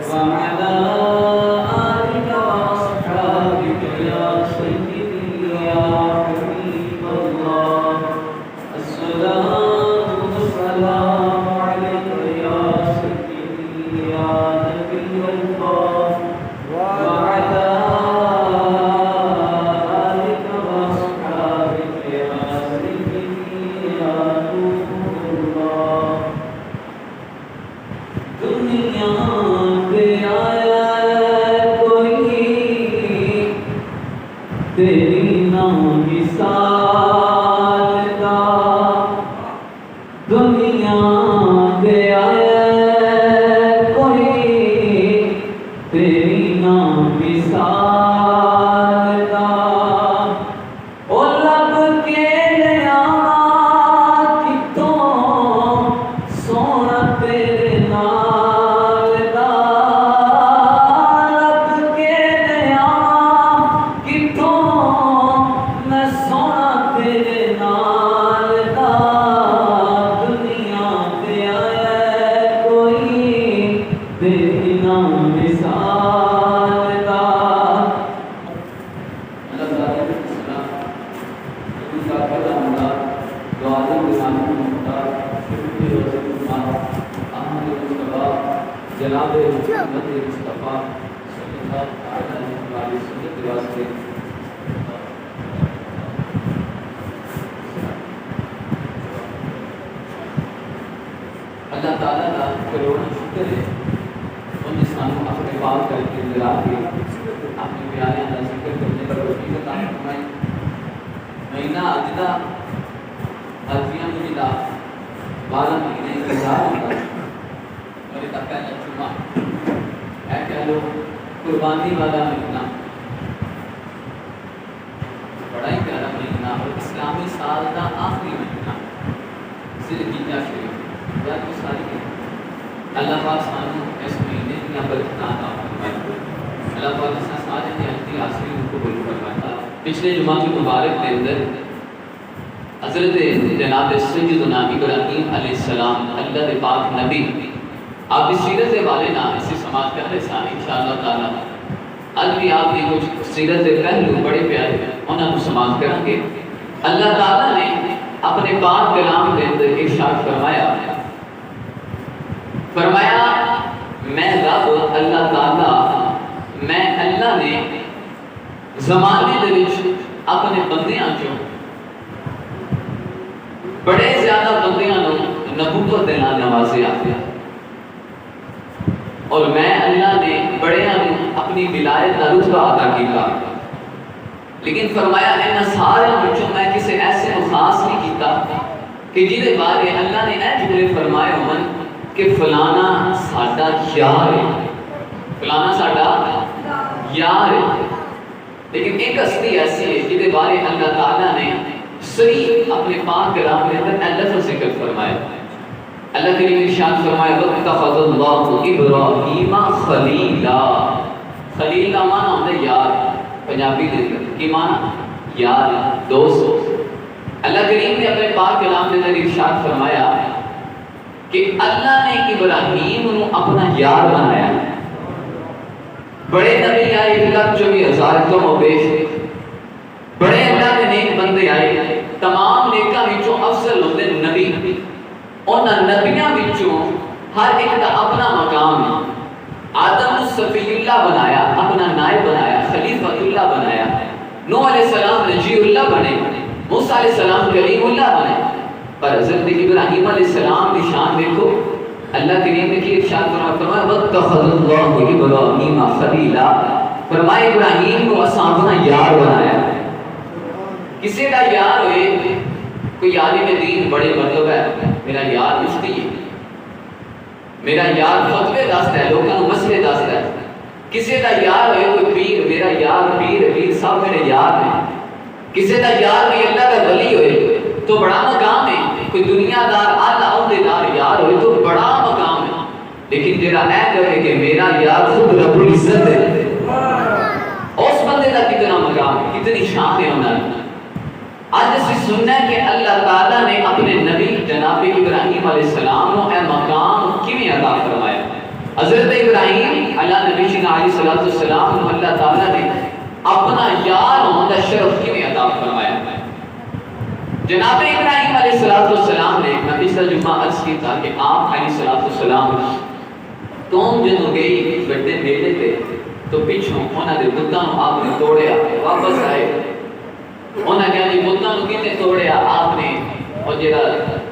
وعلى آلك وأصحابك يا سيدي يا حبيب الله الصلاة والسلام عليك يا سيدي يا نبي الله وعلى آلك وأصحابك يا سيدي يا نور الله دنیا پہ آیا کوئی تیری نا مثال کا دنیا پہ آیا کوئی تیری نا مثال کا او لب کے لیا کتوں سونا تیرے نال دا لب کے لیا کتوں میں سونا تیرے نال دا دنیا پہ آیا کوئی تیری نا مثال کا اللہ تعالیٰ کے سلام ان کا کلام ہوتا دعاوں کے سامنے ہوتا شکر روزے فرمان احمد مصطفیٰ جناب محمد مصطفیٰ صلی اللہ علیہ وسلم کے واسطے اللہ تعالیٰ کا کروڑوں شکر ہے ان انسانوں اپنے پاک کر کے ملا کے اپنے پیارے کا ذکر کرنے پر روشنی کا کام فرمائے مہینہ اجدا حجیاں ملا 12 مہینے انتظار ہوتا اور یہ تک پہلا جمعہ ہے کہہ لو قربانی والا مہینہ بڑا ہی پیارا مہینہ اور اسلامی سال کا آخری مہینہ ذوالحجہ شریف یا تو ساری اللہ پاک سانو اس مہینے کی برکت عطا فرمائے اللہ پاک اس سارے کی ہستی آخری کو قبول فرمائے پچھلے جمعہ کی مبارک کے اندر حضرت جناب سیدنا ابراہیم علیہ السلام اللہ کے پاک نبی آپ کی سیرت کے والے نہ اسی سماج کا حصہ انشاءاللہ تعالی آج بھی آپ کی کچھ سیرت کے پہلو بڑے پیارے انہوں کو سماعت کریں گے اللہ تعالیٰ نے اپنے پاک کلام کے اندر ارشاد فرمایا میں رب اللہ تعالیٰ میں اللہ نے زمانے دے وچ اپنے بندیاں چوں بڑے زیادہ بندیاں نوں نبوت دے نال نوازیا اور میں اللہ نے بڑیاں نوں اپنی ولایت دا رتبہ عطا کیتا لیکن فرمایا ان سارے وچوں میں کسی ایسے کو خاص نہیں کیتا کہ جہدے بارے اللہ نے اے جملے فرمائے ہون کہ فلانا ساڈا یار ہے فلانا ساڈا یار ہے لیکن ایک ہستی ایسی ہے جہدے بارے اللہ تعالیٰ نے صریح اپنے پاک کلام کے اندر اللہ کا ذکر فرمایا اللہ کریم ارشاد فرمایا وَاتَّخَذَ اللَّهُ إِبْرَاهِيمَ خَلِيلًا خلیل کا معنی ہوتا ہے یار پنجابی دے کی معنی یار دوست اللہ کریم نے اپنے پاک کلام کے اندر ارشاد فرمایا کہ اللہ نے ابراہیم کو اپنا یار بنایا بڑے نبی آئے 1,24,000 تو موبیش بڑے اللہ کے نیک بندے آئے تمام نیکاں وچوں افضل ہوتے نبی اور نبیاں وچوں ہر ایک کا اپنا مقام ہے آدم کو صفی اللہ بنایا اپنا نائب بنایا خلیفۃ اللہ بنایا نوح علیہ السلام نجی اللہ بنے موسیٰ علیہ السلام کلیم اللہ بنے پر حضرت ابراہیم علیہ السلام کی شان دیکھو اللہ کریم نے کی ارشاد فرمایا وَاتَّخَذَ اللَّهُ إِبْرَاهِيمَ خَلِيلًا فرمایا ابراہیم کو اساں اپنا یار بنایا کسی کا یار ہوئے کوئی عالم دین بڑے مطلب ہے میرا یار مفتی ہے میرا یار فتوے دستا ہے لوگوں کو مسئلے دستا ہے کسی کا یار ہوئے کوئی پیر میرا یار پیر صاحب میرے یار ہیں کسی کا یار کوئی اللہ کا ولی ہوئے تو بڑا مقام ہے کوئی دنیا دار اعلیٰ عہدیدار یار ہوئے تو بڑا مقام ہے لیکن جڑا اے کہے کہ میرا یار خود رب العزت ہے اس بندے کا کتنا مقام ہے کتنی شان ہے انہوں نے آج اسی سننا ہے کہ اللہ تعالیٰ نے اپنے نبی جناب ابراہیم علیہ السلام کو اے مقام کیویں عطا فرمایا حضرت ابراہیم اللہ نبی جی علیہ السلام کو اللہ تعالیٰ نے اپنا یار ہونے کا شرف کیوں عطا فرمایا؟ جناب ابراہیم علیہ السلام نے، میں پچھلا جمعہ عرض کی تھا کہ آپ علیہ السلام قوم جدوں گئی بڑے میلے تے تو پچھوں انہاں دے بتاں آپ نے توڑیا، واپس آئے انہاں کہا جی بتاں کنے توڑیا؟ آپ نے اور جڑا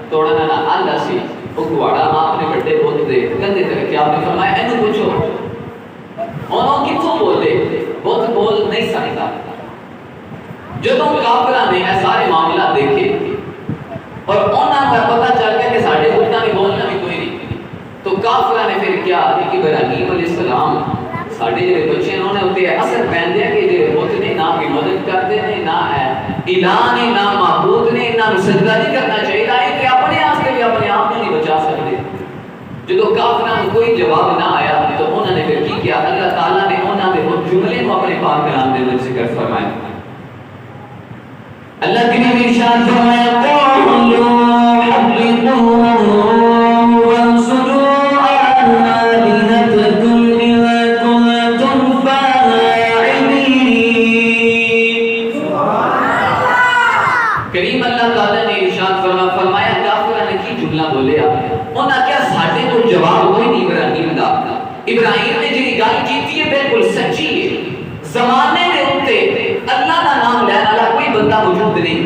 توڑنا نہ آلہ سی وہ کواڑا آپ نے بڑے بت دے کندھے تے رکھیا، آپ نے فرمایا اینو پوچھو انہوں کتوں بولے؟ بت بول نہیں سکتا۔ جدوں کافراں نے یہ سارے معاملات دیکھے اور انہاں کا پتہ چل گیا کہ ساڈے بتاں نے بولنا بھی کوئی نہیں، تو کافراں نے پھر کیا کہ ابراہیم علیہ السلام ساڈے جڑے بچے ہیں انہوں نے اتنے اثر پہنتے ہیں کہ جڑے بت نے نہ کوئی مدد کرتے ہیں نہ ہے الہ نے نہ معبود نے، انہاں سجدہ نہیں کرنا چاہیے، کہ اپنے واسطے بھی اپنے آپ کو نہیں بچا سکتے۔ جدوں کافراں کو کوئی جواب نہ آیا تو انہوں نے پھر کی کیا؟ اللہ تعالیٰ نے انہوں نے وہ جملے کو اپنے پاک کلام دے اندر ذکر فرمایا۔ اللہ کے نبی ارشاد فرمایا قولوا حرقوه وانصروا آلهتكم إن كنتم فاعلين۔ کریم اللہ تعالیٰ نے ارشاد فرمایا کافروں نے کی جملہ بولیا، انہاں کیا ساڈے کو جواب کوئی نہیں ابراہیم دا؟ ابراہیم نے جی گل کیتی ہے بالکل سچی ہے۔ زمانے دے اوتے اللہ دا نام لینے والا کوئی بندہ موجود نہیں،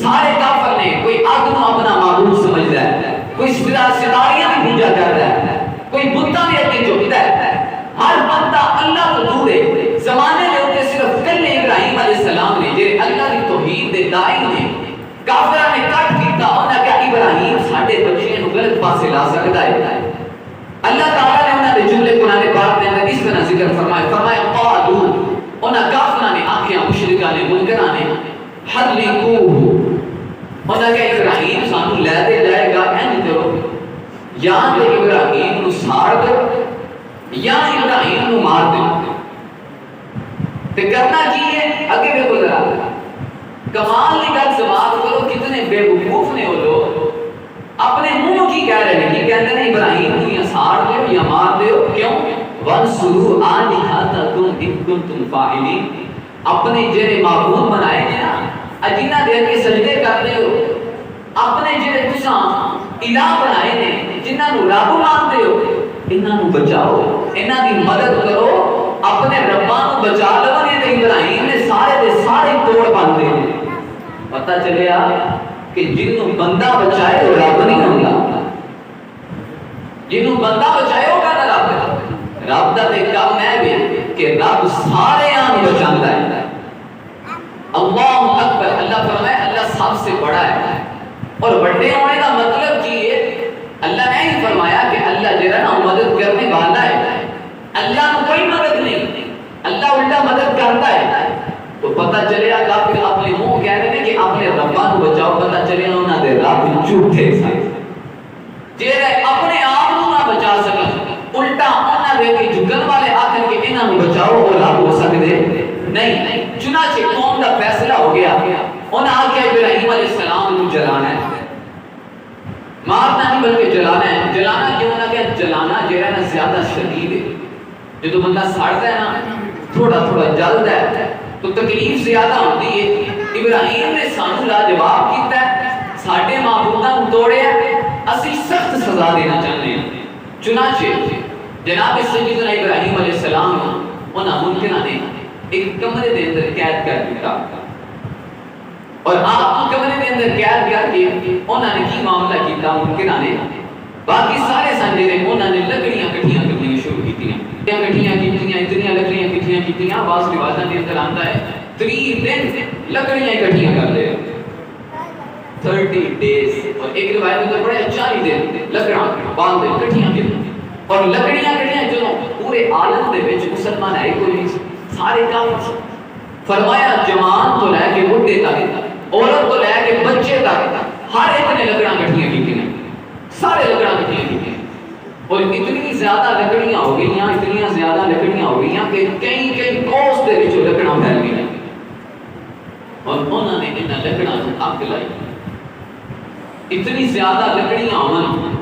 سارے کافر نے، کوئی اگ نو اپنا معبود سمجھدا ہے، کوئی ستاریاں بھی پوجا کردا ہے، کوئی بتاں دے اگے جھکدا ہے، ہر بندہ اللہ تو دور ہے۔ زمانے دے اوتے صرف کلے ابراہیم علیہ السلام نے جڑے اللہ دی توحید دے داعی نے، کافراں نے کٹ کیتا، انہاں کہا ابراہیم ساڈے بچے نو غلط پاسے لا سکدا ہے۔ اللہ تعالیٰ نے انہاں دے جملے قرآن پاک دے اندر اس طرح ذکر فرمایا قالوا، انہاں کافراں نے آکھیا مشرکاں نے منکراں نے حرقوه، انہاں کہا ابراہیم سانو لے دے جائے گا این کرو، یا تے ابراہیم نو ساڑ دو یا ابراہیم نو مار دو۔ تے کرنا کی ہے؟ اگے دیکھو ذرا کمال کی گل سماعت کرو، کتنے بے وقوف نے وہ لوگ، اپنے منہ کی کہہ رہے ہیں، کہتے ہیں ابراہیم کو یا ساڑ دیو یا مار دیو، کیوں؟ وَانْصُرُوا آلِهَتَكُمْ إِن كُنتُمْ فَاعِلِينَ، اپنے جڑے معبود بنائے ہیں نا جنہاں دے کے سجدے کرتے ہو، اپنے جڑے تساں الہ بنائے ہیں جنہاں نو رب مانتے ہو، انہاں نو بچاؤ، انہاں دی مدد کرو، اپنے رباں نو بچا لو۔ تے ابراہیم نے سارے دے سارے توڑ باندھے۔ پتہ چلیا کہ جنوں بندہ بچائے وہ رب نہیں ہوندا، جنوں بندہ بچائے وہ کہتا رب ہے۔ رب دا تے کام ہے بھی کہ رب سارے آن بچاندا ہے۔ اللہ اکبر، اللہ فرمائے اللہ سب سے بڑا ہے، اور بڑے ہونے کا مطلب کی ہے؟ اللہ نے ہی فرمایا کہ اللہ جرا نا مدد کرنے والا ہے، اللہ کو کوئی مدد نہیں، اللہ الٹا مدد کرتا ہے۔ تو پتہ چلیا کافر اپنے منہ کہہ رہے ہیں کہ اپنے رباں کو بچاؤ، پتہ چلیا انہاں دے رب جھوٹے سن، جڑے اپنے آپ کو نہ بچا سکن، الٹا انہاں دے کے جھکن والے آکھن کہ انہاں کو بچاؤ اور رب ہو سکدے نہیں۔ چنانچہ قوم کا فیصلہ ہو گیا، انہاں آکھیا ابراہیم علیہ السلام کو جلانا ہے، مارنا نہیں بلکہ جلانا ہے۔ جلانا کیوں؟ نہ کہ جلانا جو ہے نا زیادہ شدید ہے، جو بندہ سڑتا ہے نا تھوڑا تھوڑا جلتا ہے تو تکلیف زیادہ ہوتی ہے۔ ابراہیم نے سانو لاجواب کیتا ہے، ساڈے معبوداں نوں توڑیا، اسی سخت سزا دینا چاہتے ہیں۔ چنانچہ جناب سیدنا ابراہیم علیہ السلام انہاں منکراں نے ایک کمرے دے اندر قید کر دیا، اور آپ کمرے دے اندر قید کر کے انہاں نے کی معاملہ کیتا؟ منکراں نے باقی سارے سنجے نے انہاں نے لکڑیاں کٹھیاں کرنی شروع کیتیاں، کٹھیاں کیتیاں، اتنی لکڑیاں کٹھیاں کیتیاں، بعض روایتاں دے اندر آندا ہے 3 دن لکڑیاں کٹھیاں کر لے، 30 days، اور ایک روایت میں بڑے 40 دن لکڑیاں باندھ دے کٹھیاں کی، اور لکڑیاں کٹھیاں جو پورے عالم دے وچ مسلمان ہے کوئی نہیں، سارے کافر۔ فرمایا جوان تو لے کے بڈھے تک، عورت تو لے کے بچے تک، ہر ایک نے لکڑیاں کٹھیاں کیتیاں، سارے لکڑیاں کٹھیاں کیتیاں، اور اتنی زیادہ لکڑیاں ہو گئیاں، اتنی زیادہ لکڑیاں ہو گئیاں کہ کئی کئی کوس دے وچ لکڑیاں پھیل گئیاں، اور انہوں نے انہاں لکڑیاں نوں اگ لائی۔ اتنی زیادہ لکڑیاں ہون،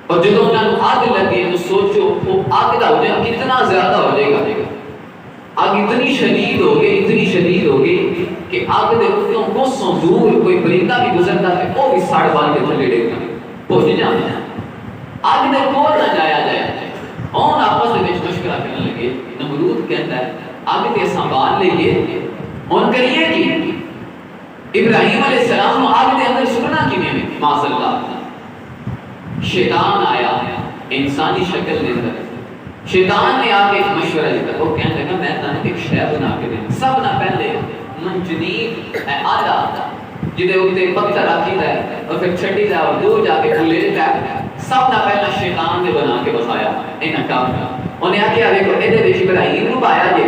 اور جب انہوں نے آگ لگے تو سوچو آگ کا ہو جائے کتنا زیادہ ہو جائے گا، آگ اتنی شدید ہوگی کہ آگ دے اتوں کوسوں دور کوئی پرندہ بھی گزرتا ہے وہ بھی ساڑ بال کے تھلے ڈگ جائے پہنچ جانا، آگ دے کول نہ جایا جائے۔ اور آپس میں مشورہ کرنے لگے، نمرود کہتا ہے آگ تے سنبھال لئیے اور کریے کی ابراہیم علیہ السلام آگ دے اندر سکنا کی میں معاذ اللہ۔ شیطان آیا انسانی شکل دے اندر، شیطان نے آ کے مشورہ دیتا، وہ کہنے لگا میں تمہیں ایک شے بنا کے دیں، سب نہ پہلے منجنیق آلہ جدے اتے پتھر رکھی ہے اور پھر چھٹی جا اور دور جا کے کھلے جائے، سب نہ پہلا شیطان نے بنا کے بسایا انہاں کام کا۔ انہیں آکے آگے کو ایدے وچ ابراہیم کو پایا جے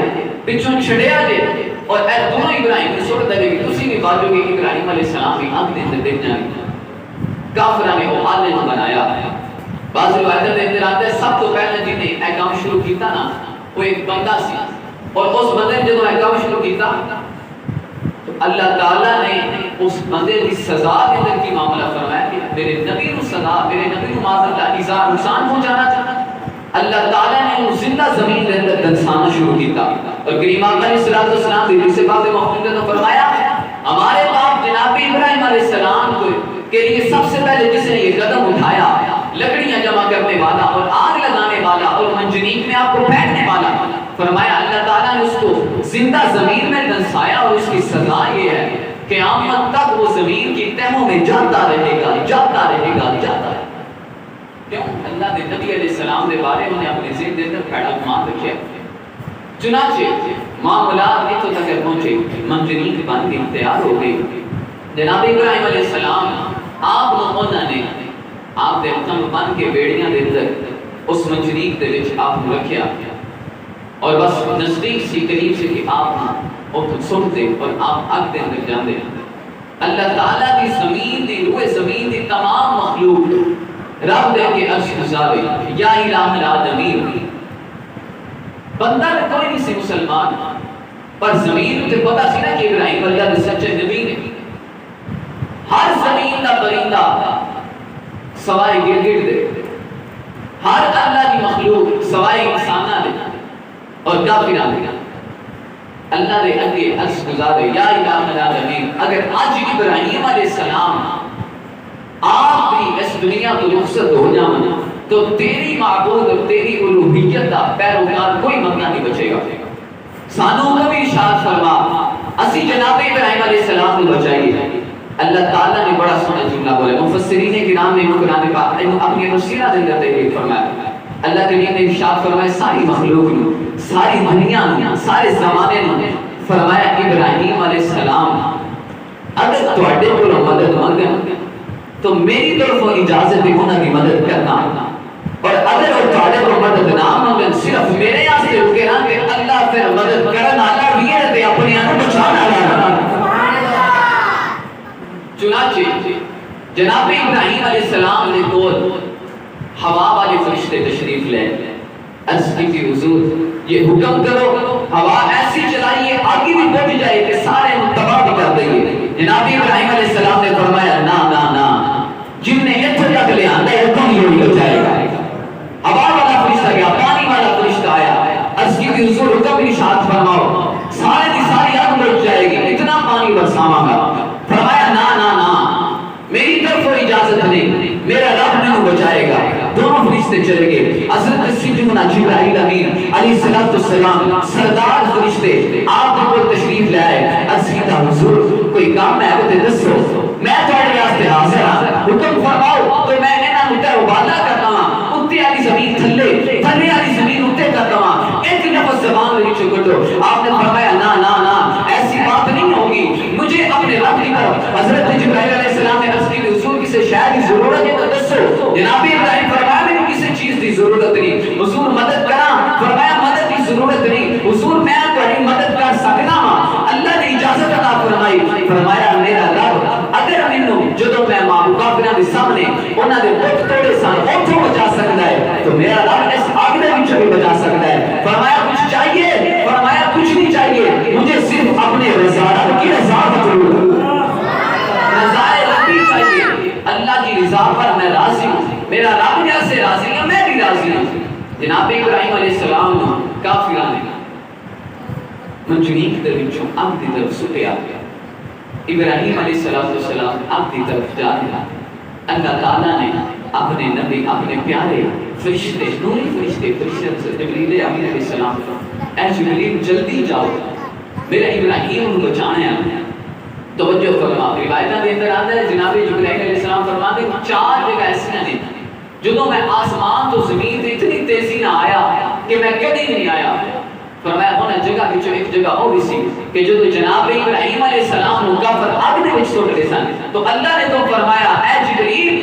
پچھوں چھڑیا جے اور اے دونوں ابراہیم نے سوڑ دے گی تسی بھی باجو گے ابراہیم علیہ السلام کی آنکھ دے دیکھ جائیں کافرہ نے وہ حال نے بنایا۔ بعض روایتیں دے اندر آتے ہیں سب تو پہلے جن نے اے کام شروع کیتا نا وہ ایک بندہ سی اور اس بندے نے جب اے کام شروع کیتا تو اللہ تعالیٰ نے اس بندے کی سزا کے اندر کی معاملہ فرمایا کہ میرے نبی کو سزا، میرے نبی کو معاذ اللہ ایذا نقصان پہنچانا چاہتا، اللہ تعالیٰ نے وہ زندہ زمین کے اندر دنسانا شروع کیتا اور کریم آقا علیہ السلام نے سے بات محمود نے فرمایا ہمارے باپ جناب ابراہیم علیہ السلام کو کے لیے سب سے پہلے جس نے یہ قدم اٹھایا لکڑیاں جمع کرنے والا اور آگ لگانے والا اور منجنیق میں آپ کو پھینکنے والا، فرمایا اللہ تعالیٰ نے اس کو زندہ زمین میں دنسایا اور اس کی سزا یہ ہے کہ قیامت تک وہ زمین کی تہوں میں جاتا رہے گا، جاتا رہے گا، جاتا رہے گا۔ کیوں؟ اللہ کے نبی علیہ السلام کے بارے میں اپنے ذہن کے اندر پھیڑا گمان رکھا۔ چنانچہ معاملات اتوں تک پہنچے، منجنیق بن کے تیار ہو گئی۔ جناب ابراہیم علیہ السلام آپ انہوں نے آپ دے اتم بن کے بیڑیاں دے اندر اس منجنیق دے وچ آپ رکھیا اور بس نزدیک سی قریب سے کہ آپ اور سنتے اور آپ آگ دے اندر جاندے۔ اللہ تعالیٰ کی زمین دی روح زمین دی تمام مخلوق رب دے کے عرش گزارے یا الہ العالمین، بندہ میں کوئی نہیں سی مسلمان پر زمین تے پتہ سی نا کہ ابراہیم اللہ دے سچے نبی نے۔ ہر زمین دا پرندہ سوائے گرگٹ دے، ہر اللہ کی مخلوق سوائے انسانہ دے اور کافرہ دے اللہ دے اگے عرش گزارے یا الہ العالمین۔ اگر آج ابراہیم علیہ السلام آپ بھی اس دنیا تو رخصت ہو جانا تو تیری معبود اور تیری الوہیت کا پیروکار کوئی بندہ نہیں بچے گا۔ سانوں کو بھی ارشاد فرما اسی جناب ابراہیم علیہ السلام کو بچائیے۔ اللہ تعالیٰ نے بڑا سونا جملہ بولا، مفسرین کرام نے قرآن پاک اپنی تفسیرات دے اندر فرمایا، اللہ کریم نے ارشاد فرمایا ساری مخلوق نے، ساری دنیا نے، سارے زمانے نے فرمایا ابراہیم علیہ السلام اگر تواڈے کول مدد منگن تو میری طرفوں اجازت ہے انہاں کی مدد کرنا، اور اگر وہ تواڈے کول مدد نہ منگن صرف میرے واسطے رکے نا کہ اللہ پھر مدد کرن والا بھی ہے تے اپنے آپ بچانا والا۔ چنانچہ جناب ابراہیم علیہ السلام نے کول ہوا والے فرشتے تشریف لے عرض کی حضور یہ حکم کرو ہوا ایسی چلائیے آگے بھی پہنچ جائے کہ سارے تباہ بھی کر دیں گے۔ جناب ابراہیم علیہ السلام نے فرمایا نا نا نا، جن نے یہ تک لے آنا ہے حکم ہی ہو جائے گا۔ ہوا والا فرشتہ گیا، پانی والا فرشتہ آیا، عرض کی حضور حکم ارشاد فرماؤ سارے کی ساری آگ بجھ جائے گی، اتنا پانی برساواں گا۔ فرمایا نا نا نا میری طرف اجازت نہیں، میرا رب نہیں بچائے گا۔ دونوں فرشتے چلے گئے، حضرت سیدنا جبرائیل امین علیہ السلام سردار فرشتے آپ کو تشریف لائے۔ عرض کیتا حضور کوئی کام ہے تے دسو، میں تہاڈے واسطے حاضر ہاں، حکم فرماؤ تو میں انہاں نوں تے وعدہ کرتا ہاں اُتے والی زمین تھلے، تھلے والی زمین اُتے کرتا ہاں، ایک لفظ زبان وچ کڈو۔ آپ نے فرمایا نا نا نا ایسی بات نہیں ہوگی، مجھے اپنے رب کی طرف۔ حضرت جبرائیل علیہ السلام نے عرض کی حضور کسی شے کی ضرورت ہے تو دسو۔ جناب ابراہیم فرمایا مجھے کسی چیز کی ضرورت نہیں، حضور مدد کراں؟ فرمایا مدد کی ضرورت نہیں حضور میں تہاڈی مدد کر سکدا ہاں، اللہ نے اجازت عطا فرمائی۔ فرمایا میرا رب اگر مینوں جدوں میں کافراں دے سامنے انہاں دے بت توڑے سن اوتھوں بچا سکدا ہے تو میرا رب اس آگ دے وچ بھی بچا سکدا ہے۔ فرمایا کچھ چاہیے؟ فرمایا کچھ نہیں چاہیے، مجھے صرف اپنے رضا رب کی رضا ضرور ہے، رضا ربی چاہیے، اللہ کی رضا پر میں راضی ہوں، میرا رب جیسے راضی ہے میں بھی راضی ہوں۔ جناب ابراہیم علیہ السلام کافراں نے منجنیق دے وچوں اگ دی طرف سٹیا گیا. ابراہیم علیہ السلام اگ دی طرف جا رہے ہیں. اللہ تعالیٰ نے اپنے نبی اپنے پیارے فرشتے نوری فرشتے جبریل امین علیہ السلام اے جبریل جلدی جاؤ میرا ابراہیم کو بچانا ہے. توجہ فرما. روایتاں دے اندر آتا ہے جناب جبرائیل علیہ السلام فرماتے ہیں 4 جگہ ایسی ہیں جدوں میں آسمان تو زمین تے اتنی تیزی نہ آیا کہ میں کدی نہیں آیا. فرمایا انہاں جگہ وچوں ایک جگہ او بھی سی کہ جدوں جناب ابراہیم علیہ السلام نو کافر اگ دے وچ سٹ گئے سن تو اللہ نے تو فرمایا اے جبریل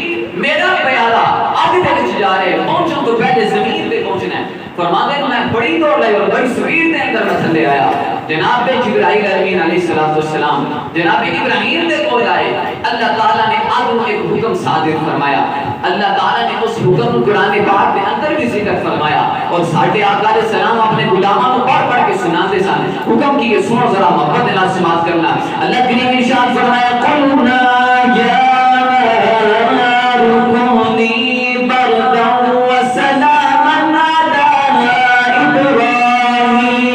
میرا پیارا اگ دے وچ جا رہے پہنچوں تو پہلے زمین تے پہنچنا ہے. فرماتے ہیں میں بڑی دوڑ لائی اور بڑی سپیڈ دے اندر میں تھلے آیا. جناب جبرائیل امین علیہ السلام جناب ابراہیم دے کول آئے. اللہ تعالیٰ نے آگ کو ایک حکم صادر فرمایا. اللہ تعالیٰ نے اس حکم کو قرآن پاک کے اندر بھی ذکر فرمایا اور ساڈے آقا علیہ السلام اپنے غلاموں کو پڑھ پڑھ کے سناتے سن. حکم کی یہ سنو ذرا محبت کے ساتھ سماعت کرنا. اللہ کریم نے ارشاد فرمایا قلنا یا نار کونی بردا وسلاما علی ابراہیم.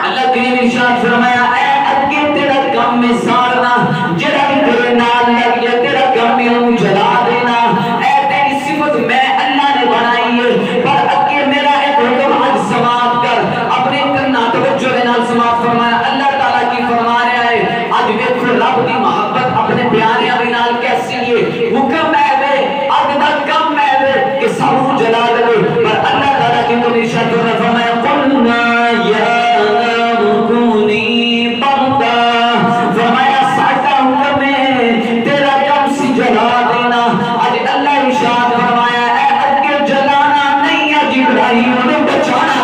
اللہ کریم نے ارشاد فرمایا اے اگے تیرا کم میں سارنا جڑا بھی تیرے نال لگ جائے تیرا کم میں انہوں جلا دینا. اے تیری صفت میں اللہ نے بنائی ہے پر اگے میرا ایک حکم آج سماعت کر. اپنے کرنا توجہ دے نال سماعت فرمایا. اللہ تعالیٰ کی فرما رہا ہے آج دیکھو رب دی محبت اپنے پیارے ابھی نال کیسی ہے. حکم ہے وے اگ دا کم ہے وے کہ سب کو جلا دے پر اللہ تعالیٰ کی تو ارشاد فرمایا قلنا یا نار کونی بردا. فرمایا ساڈا حکم ہے تیرا کم سی جلا دینا. آج اللہ ارشاد فرمایا اے اگے جلانا نہیں ہے جبرائیل نے بچانا.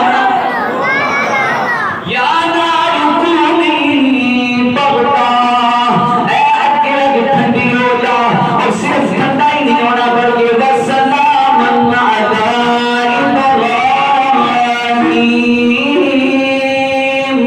یا نار کونی بردا اے اگے لگ ٹھنڈی ہو جا اور صرف ٹھنڈا ہی نہیں ہونا بلکہ وسلام علی ابراہیم.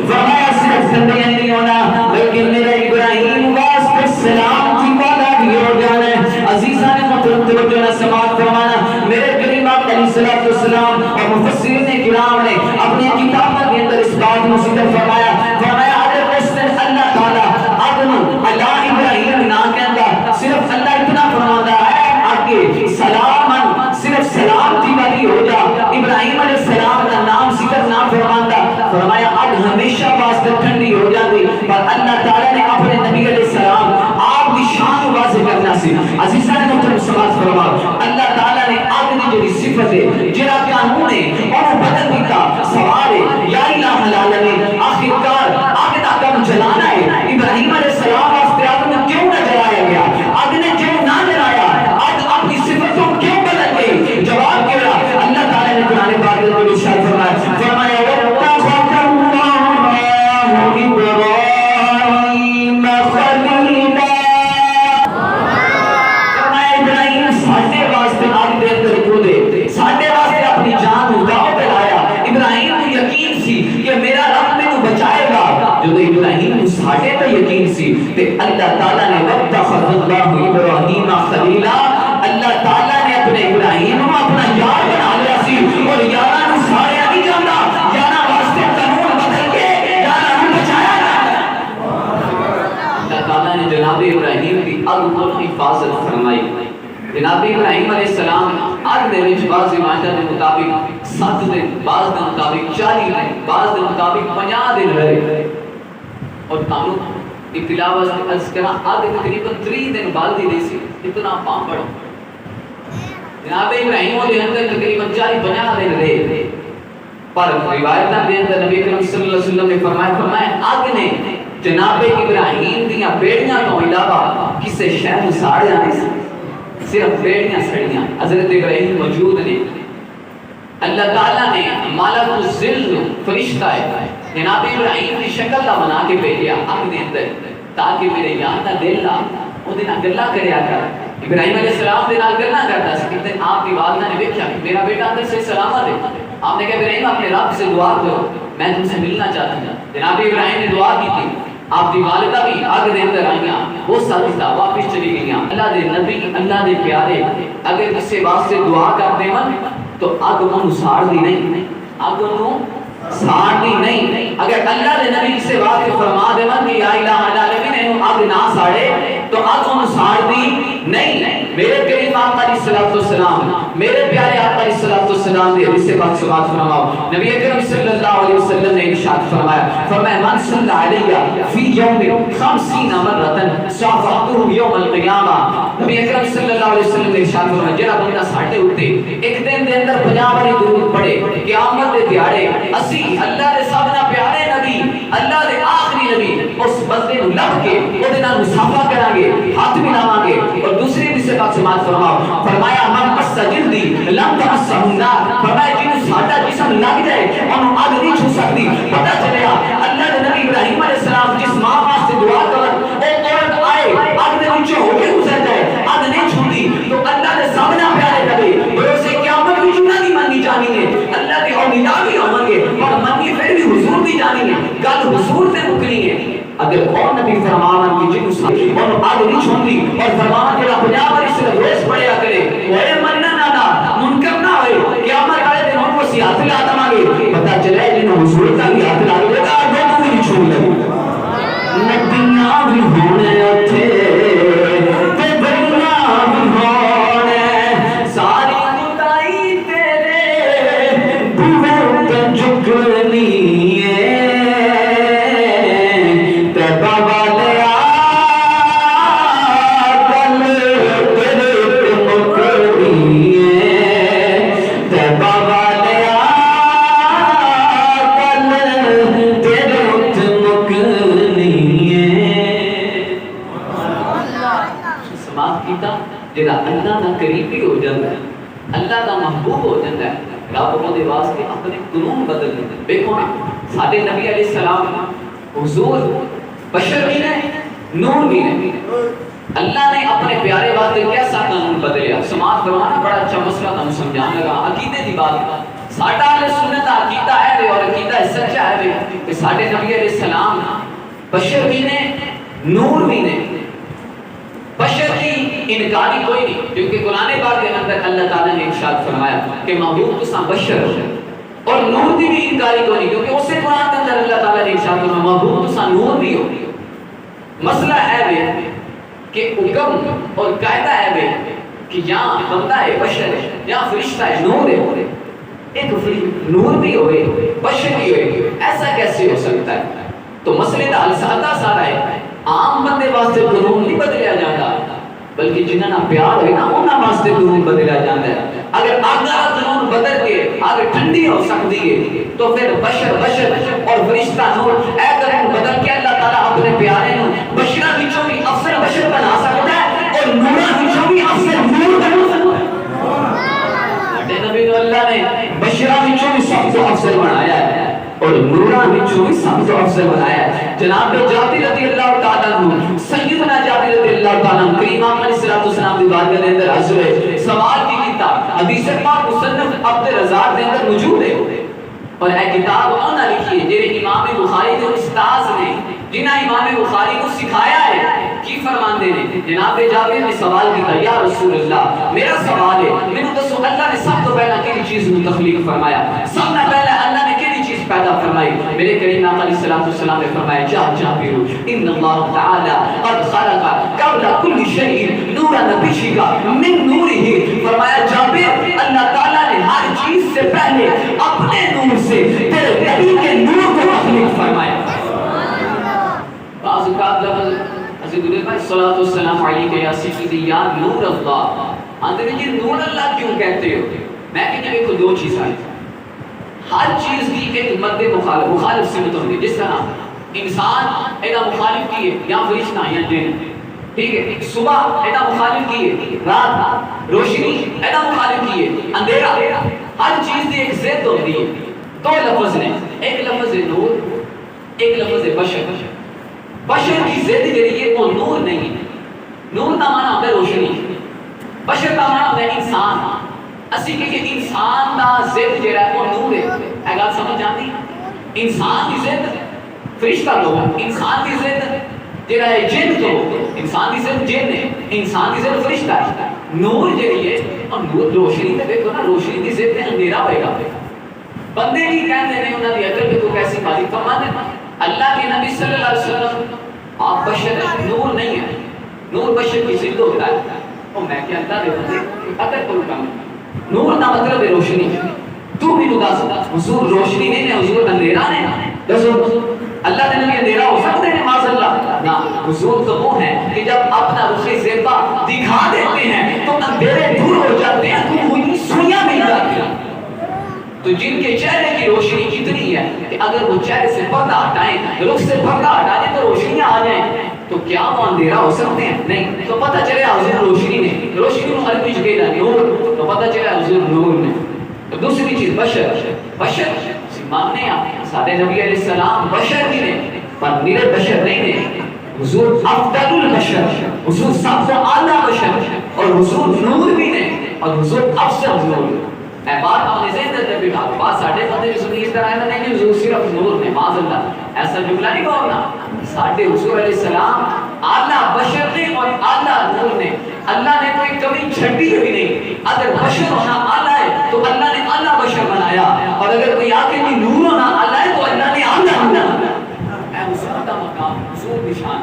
فرمایا صرف ٹھنڈا ہی نہیں ہونا بلکہ میرا ابراہیم واسطے سلام کی والا بھی ہو جانا ہے. عزیزان محترم توجہ نہ سماعت فرمانا. میرے کریم آقا علیہ السلام اور مفسرین کرام نے اپنی کتابوں کے اندر اس بات کو ذکر فرمایا. فرمایا اگر اس نے اللہ تعالیٰ آدم اللہ ابراہیم نہ کہتا صرف اللہ اتنا فرماتا ہے آگے سلامن صرف سلامتی والی ہو جا ابراہیم علیہ السلام کا نام ذکر نہ فرماتا. فرمایا آج ہمیشہ واسطے ٹھنڈی ہو جاتی پر اللہ تعالیٰ نے اپنے نبی علیہ السلام آپ کی شان واضح کرنا سی. عزیزان محترم سماعت فرما. اللہ تعالیٰ نے آگ دی جو صفت ہے جڑا قانون ہے اور بدل دیتا سوال ہے یا الہ العالمین آخرکار آگ دا کم جلانا ہے. ابراہیم علیہ السلام واسطے آگ نے کیوں نہ جلایا گیا؟ آگ نے کیوں نہ جلایا؟ آگ اپنی صفتوں کیوں بدل گئی؟ جواب کیا اللہ تعالیٰ نے قرآن پاک میں ارشاد فرمایا. فرمایا وَاتَّخَذَ اللَّهُ إِبْرَاهِيمَ خَلِيلًا. فرمایا ابراہیم ساڈے واسطے آگ دے اندر کودے ساڈے واسطے اپنی جان کو داؤ پہ لایا. ابراہیم کو یقین سی کہ میرا رب مینوں بچائے گا. جو ابراہیم کو ساڈے تے یقین سی تے اللہ تعالیٰ نے وَاتَّخَذَ اللَّهُ إِبْرَاهِيمَ خَلِيلًا. اللہ تعالیٰ نے اپنے ابراہیم کو اپنا یار بنا لیا سی اور یاراں نوں سارے نہیں جاندا یاراں واسطے قانون بدل کے یاراں نوں بچایا گیا. اللہ تعالیٰ نے جناب ابراہیم کی اگ کو حفاظت فرمائی. جناب ابراہیم علیہ السلام اگ دے وچ بعض روایتاں دے مطابق 7 دن بعض دے مطابق 40 دن بعض دے مطابق 50 دن رہے اور تانوں اطلاع واسطے عرض کرا اگ تقریباً 3 دن بالدی دی سی اتنا پامپڑ. جناب ابراہیم دے اندر تقریباً 40-50 دن رہے پر روایتاں دے اندر نبی کریم صلی اللہ علیہ وسلم نے فرمایا اگ نے جناب ابراہیم دیاں بیڑیاں تو علاوہ کسے شے نوں ساڑیا نہیں. صرف بیڑیاں سڑیاں. حضرت ابراہیم موجود نے. اللہ تعالیٰ نے مالک الظل فرشتہ ہے جناب ابراہیم کی شکل کا بنا کے بھیجا اگ دے اندر تاکہ میرے یار دا دل لا او دے نال گلاں کریا کر. ابراہیم علیہ السلام دے نال گلاں کرتا سی. ایک دن آپ دی والدہ نے دیکھا کہ میرا بیٹا اندر سے سلامت ہے. آپ نے کہا ابراہیم اپنے رب سے دعا کرو میں تم سے ملنا چاہتا ہوں. جناب ابراہیم نے دعا کی تھی آپ دی والدہ بھی اگ دے اندر آئیاں وہ ساتھ واپس چلی گئیاں. اللہ دے نبی اللہ دے پیارے اگر کسی واسطے دعا کر دیون تو اگ انہوں ساڑ دی نہیں, اگ انہوں ساڑ دی نہیں. اگر اللہ دے نبی کسی واسطے فرما دیون کہ یا الہ العالمین انہوں اگ نہ ساڑے تو اگ انہوں ساڑ دی نہیں. میرے کریم آقا علیہ الصلوۃ والسلام میرے پیارے آقا علیہ الصلوۃ والسلام نے حدیث پاک سے بات فرماؤ. نبی اکرم صلی اللہ علیہ وسلم نے ارشاد فرمایا من صلی علیہ فی یوم 50 مرۃ صافحته یوم القیامہ. نبی اکرم صلی اللہ علیہ وسلم نے ارشاد فرمایا جڑا بندہ ساڈے اوتے ایک دن دے اندر 50 باری درود پڑھے قیامت دے دیہاڑے اسی اللہ دے سب نال پیارے نبی اللہ دے آخری نبی اس بندے نو لب کے او دے نال مصافحہ کران گے ہاتھ ملاواں گے. اور دوسری حدیث پاک سے بات فرماؤ فرمایا من مس جلدی لم تمسہ النار. فرمایا جنوں ساڈا جسم لگ جائے اونوں اگ نہیں چھو سکتی. پتہ چلیا اللہ دے نبی ابراہیم علیہ السلام جس ماں واسطے دعا کرن او عورت آئے اگ دے وچوں ہو کے گزر جائے اگ نہیں چھوندی تو اللہ دے سامنے پیارے نبی بروسے قیامت وچ انہاں دی منی جانی ہے. اللہ دے اولیاء بھی ہون گے پر منی پھر بھی حضور دی جانی ہے. گل حضور تے مکنی ہے. اگر اور نبی فرماون کہ جنوں ساڈی اونوں اگ نہیں چھوندی اور فرمان جڑا 50 بار صرف روز پڑھیا کرے اوے مننا نہ منکر نہ ہوئے قیامت والے دن ان کو سی ہاتھ لا دواں گے. پتہ چلے جنوں حضور دا بھی ہاتھ لگے گا اور نہیں چھوڑ لے نبیاں بھی ہونے اوتھے تے بڑیاں بھی ہونے ساری خدائی تیرے بوے تے جھکنی ہے تے بابا لیا کل تیرے تے مکنی ہے تے بابا لیا کل تیرے تے مکنی ہے. سماعت کیتا جڑا اللہ دا قریبی ہو جاندا ہے اللہ دا محبوب ہو جاندا ہے رب او دے واسطے اپنے قانون بدل دیندے. دیکھو نا ساڈے نبی علیہ السلام حضور بشر بھی نے نور بھی نے. اللہ نے اپنے پیارے واسطے کیسا قانون بدلیا. سماعت فرمانا بڑا اچھا مسئلہ تم سمجھان لگا. عقیدے دی بات ساڈا اہل سنت دا عقیدہ ہے اور عقیدہ سچا ہے کہ ساڈے نبی علیہ السلام بشر بھی نے نور بھی نے. بشر کی انکاری کوئی نہیں کیونکہ قرآن پاک کے اندر اللہ تعالیٰ نے ارشاد فرمایا کہ محبوب تساں بشر اور نور دی بھی انکاری کوئی نہیں کیونکہ اسی قرآن کے اندر اللہ تعالیٰ نے ارشاد فرمایا محبوب تساں نور بھی ہو. مسئلہ ہے کہ حکم اور قاعدہ ہے کہ یا بندہ ہے بشر ہے یا فرشتہ ہے نور ہے. ایک نور بھی ہوئے بشر بھی ہوئے ایسا کیسے ہو سکتا ہے؟ تو مسئلے کا حل سادہ ہے. عام بندے واسطے قانون نہیں بدلیا جاتا بلکہ جنہاں پیار ہوئے نا انہاں واسطے قانون بدلیا جاتا ہے. اگر آگاہ قانون بدل کے آگے ٹھنڈی ہو سکتی ہے تو پھر بشر اور فرشتہ نور اے قانون بدل کے اللہ تعالیٰ اپنے پیارے نو بشرہ وچوں بھی افضل بشر بنا سکتا ہے اور نورہ وچوں بھی افضل نور بنا سکتا ہے. نبی اللہ نے بشرہ وچوں بھی سب سے افضل بنایا ہے اور نورہ وچوں بھی سب سے افضل بنایا ہے. جناب جابر رضی اللہ تعالیٰ عنہ سیدنا جابر رضی اللہ تعالیٰ عنہ کریم آقا علیہ السلام دی بارگاہ کے اندر حضور سوال کی کتاب حدیث پاک مصنف عبد الرزاق کے اندر موجود ہے اور یہ کتاب انہاں لکھی ہے جڑے امام بخاری کے استاد نے جنہاں امام بخاری کو سکھایا ہے. کی فرماندے نے جناب جابر نے سوال کیا یا رسول اللہ میرا سوال ہے مینوں دسو اللہ نے سب تو پہلا کیڑی چیز نو تخلیق فرمایا؟ سب سے پہلا اللہ نے کیڑی چیز پیدا فرمائی؟ میرے کریم آقا علیہ السلام نے فرمایا جابر ان اللہ تعالی قد خلق قبل كل شيء نور نبيك من نوره. فرمایا جابر اللہ تعالی نے ہر چیز سے پہلے اپنے نور سے تیرے نبی کے نور کو تخلیق فرمایا. بعض اوقات لفظ حضرت علیہ الصلوۃ والسلام علیہ یا سیدی یا نور اللہ اندر یہ نور اللہ کیوں کہتے ہو؟ میں کہ دیکھو دو چیزیں ہیں. ہر چیز کی ایک مد مخالف صفت ہوتی ہے. جس طرح انسان اینا مخالف کی ہے یا فرشتہ یا جن ٹھیک ہے صبح اینا مخالف کی ہے رات روشنی اینا مخالف کی ہے اندھیرا. ہر چیز کی ایک ضد ہوتی ہے. دو لفظ نے ایک لفظ ہے نور ایک لفظ ہے بشر. بشر کی ضد جڑی ہے وہ نور نہیں. نور کا معنی ہوتا ہے روشنی. بشر کا معنی ہوتا ہے انسان. اسی کہ انسان دا ضد جڑا ہے وہ نور ہے. اے گل سمجھ آندی؟ انسان دی ضد فرشتہ لوگ انسان کی ضد جڑا ہے جن تو انسان کی ضد جن ہے انسان کی ضد فرشتہ ہے نور جڑی ہے اور نور روشنی تے دیکھو نا روشنی کی ضد اندھیرا ہوئے گا بندے کی کہتے ہیں انہاں دی عقل پہ تو کیسی باری فرماتے ہیں اللہ کے نبی صلی اللہ علیہ وسلم آپ بشر نور نہیں ہے نور بشر کی ضد ہوتا ہے اور میں کہ اللہ دے بندے عقل کو کم نور کا مطلب ہے روشنی تو بھی بتا سکتا حضور روشنی نہیں ہے حضور اندھیرا نے اللہ کے نبی اندھیرا ہو سکتے ہیں معاذ اللہ نہ حضور تو وہ ہیں کہ جب اپنا رخ زیبا دکھا دیتے ہیں تو اندھیرے دور ہو جاتے ہیں تو وہی سوئیاں مل جاتی ہیں تو جن کے چہرے کی روشنی اتنی ہے کہ اگر وہ چہرے سے پردہ ہٹائیں رخ سے پردہ ہٹا دیں تو روشنیاں آ جائیں تو کیا وہ اندھیرا ہو سکتے ہیں نہیں تو پتہ چلے حضور روشنی نے روشنی کو عربی جگہ لا نور تو پتہ چلے حضور نور نے دوسری چیز بشر ماننے آپ سارے نبی علیہ السلام بشر بھی نے پر میرے بشر نہیں نے حضور افضل البشر حضور سب سے اعلیٰ بشر اور حضور نور بھی نے اور حضور افضل نور میں بات اپنے ذہن میں بٹھا بات ساڑھے بندے بھی سنی اس طرح نہیں کہ حضور صرف نور نے معاذ اللہ ایسا جملہ نہیں کہنا ساڑھے حضور علیہ السلام اعلیٰ بشر نے اور اعلیٰ نور نے اللہ نے کوئی کمی چھٹی ہوئی نہیں اگر بشر ہونا اعلیٰ ہے تو اللہ نے اعلیٰ بشر بنایا اور اگر کوئی آگے بھی نور ہونا اعلیٰ ہے تو اللہ نے اعلیٰ بنایا اے حضور کا مقام حضور نشان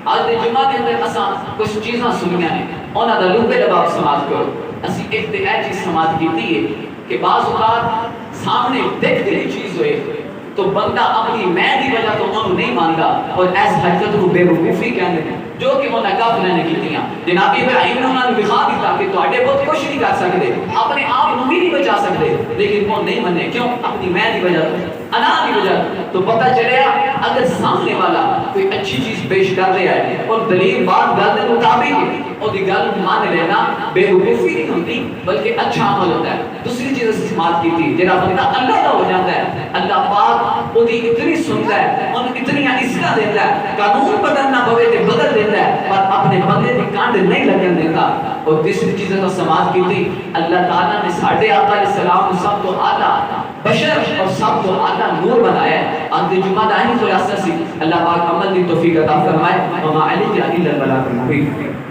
آج دے جمعہ کے اندر اساں کچھ چیزاں سنیاں ہیں انہاں دا لوبے لباب سماعت کرو اسی ایک تے اے چیز سماعت کیتی ہے کہ بعض اوقات سامنے دیکھتے ہی چیز ہوئے تو بندہ اپنی میں دی وجہ تو انہوں نہیں مانگا اور ایس حرکت کو بے وقوفی کہنے ہیں جو کہ انہوں نے کافر نے کیتیاں جناب ابراہیم نے انہوں نے دکھا دیتا کہ تواڈے بہت کچھ نہیں کر سکتے اپنے آپ نو بھی نہیں بچا سکتے لیکن وہ نہیں منے کیوں اپنی میں دی وجہ انا کی وجہ تو پتہ چلیا اگر سامنے والا کوئی اچھی چیز پیش کر رہا ہے اور دلیل بات گل کے مطابق اور دی گل مان لینا بے وقوفی نہیں ہوتی بلکہ اچھا عمل ہوتا ہے دوسری چیز استعمال کی تھی جڑا بندہ اللہ کا ہو جاتا ہے اللہ پاک وہ دی اتنی سنتا ہے اور اتنی عزت دیتا ہے قانون بدلنا پوے تے بدل دیتا ہے پر اپنے بندے دی کانڈ نہیں لگن دیتا اور تیسری چیز کا سماعت کی تھی اللہ تعالیٰ نے ساڑھے آقا علیہ السلام کو سب تو اعلیٰ بشر اور سب تو اعلیٰ نور بنایا ہے آج جمعہ دائیں خلاصہ سی اللہ پاک عمل دی توفیق عطا فرمائے وما علیہ الا البلاغ المبین